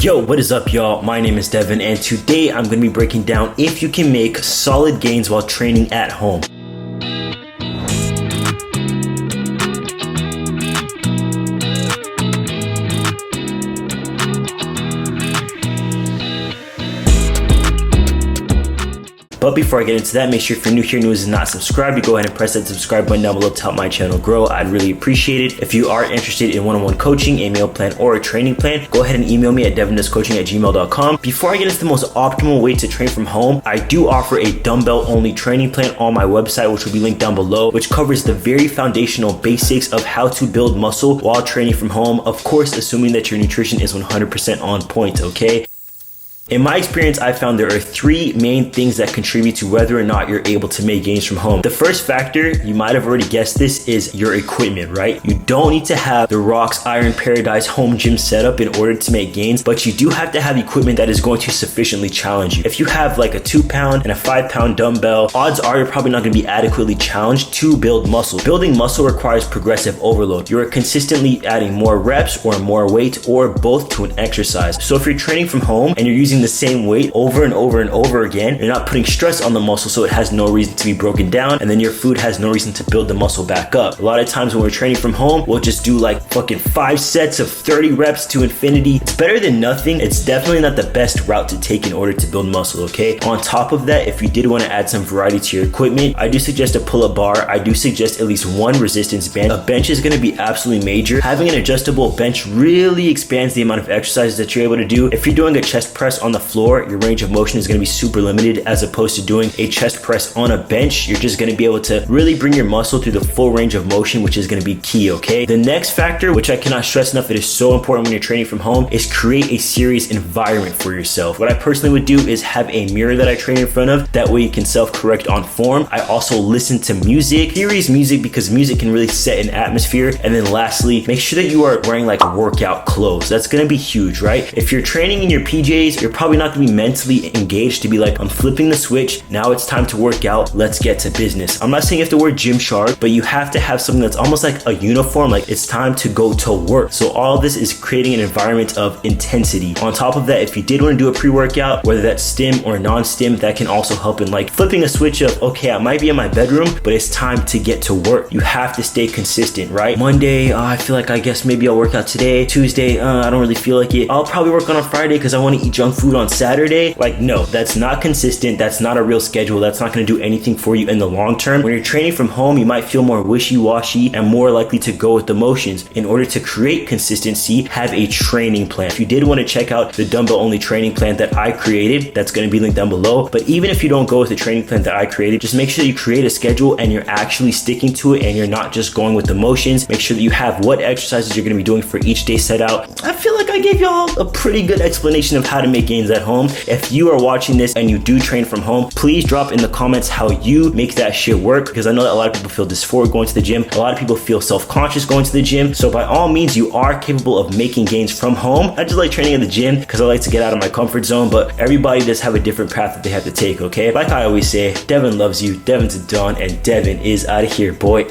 Yo, what is up, y'all? My name is Devin, and today I'm going to be breaking down if you can make solid gains while training at home. But before I get into that, make sure if you're new here and is not subscribed, you go ahead and press that subscribe button down below to help my channel grow. I'd really appreciate it. If you are interested in one-on-one coaching, a meal plan, or a training plan, go ahead and email me at devindoescoaching@gmail.com. Before I get into the most optimal way to train from home, I do offer a dumbbell-only training plan on my website, which will be linked down below, which covers the very foundational basics of how to build muscle while training from home. Of course, assuming that your nutrition is 100% on point, okay? In my experience, I found there are three main things that contribute to whether or not you're able to make gains from home. The first factor, you might have already guessed this, is your equipment, right? You don't need to have the Rock's Iron Paradise home gym setup in order to make gains, but you do have to have equipment that is going to sufficiently challenge you. If you have like a 2-pound and a 5-pound dumbbell, odds are you're probably not going to be adequately challenged to build muscle. Building muscle requires progressive overload. You're consistently adding more reps or more weight or both to an exercise. So if you're training from home and you're using the same weight over and over and over again, you're not putting stress on the muscle, so it has no reason to be broken down, and then your food has no reason to build the muscle back up. A lot of times when we're training from home, we'll just do like fucking 5 sets of 30 reps to infinity. It's better than nothing. It's definitely not the best route to take in order to build muscle, okay? On top of that, if you did want to add some variety to your equipment, I do suggest a pull-up bar. I do suggest at least one resistance band. A bench is going to be absolutely major. Having an adjustable bench really expands the amount of exercises that you're able to do. If you're doing a chest press on the floor, your range of motion is going to be super limited, as opposed to doing a chest press on a bench. You're just going to be able to really bring your muscle through the full range of motion, which is going to be key, okay? The next factor, which I cannot stress enough, it is so important when you're training from home, is create a serious environment for yourself. What I personally would do is have a mirror that I train in front of. That way you can self-correct on form. I also listen to music, serious music, because music can really set an atmosphere. And then lastly, make sure that you are wearing like workout clothes. That's going to be huge, right? If you're training in your PJs, you're probably not going to be mentally engaged to be like, I'm flipping the switch, now it's time to work out, let's get to business. I'm not saying you have to wear Gymshark, but you have to have something that's almost like a uniform, like it's time to go to work. So all of this is creating an environment of intensity. On top of that, if you did want to do a pre-workout, whether that's stim or non-stim, that can also help in like flipping a switch of, okay, I might be in my bedroom, but it's time to get to work. You have to stay consistent, right? Monday, I feel like I guess maybe I'll work out today. Tuesday, I don't really feel like it. I'll probably work on Friday because I want to eat junk food on Saturday. Like, no, that's not consistent. That's not a real schedule. That's not going to do anything for you in the long term. When you're training from home, you might feel more wishy-washy and more likely to go with the motions. In order to create consistency, have a training plan. If you did want to check out the dumbbell-only training plan that I created, that's going to be linked down below. But even if you don't go with the training plan that I created, just make sure you create a schedule and you're actually sticking to it and you're not just going with the motions. Make sure that you have what exercises you're going to be doing for each day set out. I feel like I gave y'all a pretty good explanation of how to make gains at home. If you are watching this and you do train from home, please drop in the comments how you make that shit work, because I know that a lot of people feel dysphoric going to the gym. A lot of people feel self-conscious going to the gym. So by all means, you are capable of making gains from home. I just like training at the gym because I like to get out of my comfort zone, but everybody does have a different path that they have to take, okay? Like I always say, Devin loves you, Devin's a Don, and Devin is out of here, boy.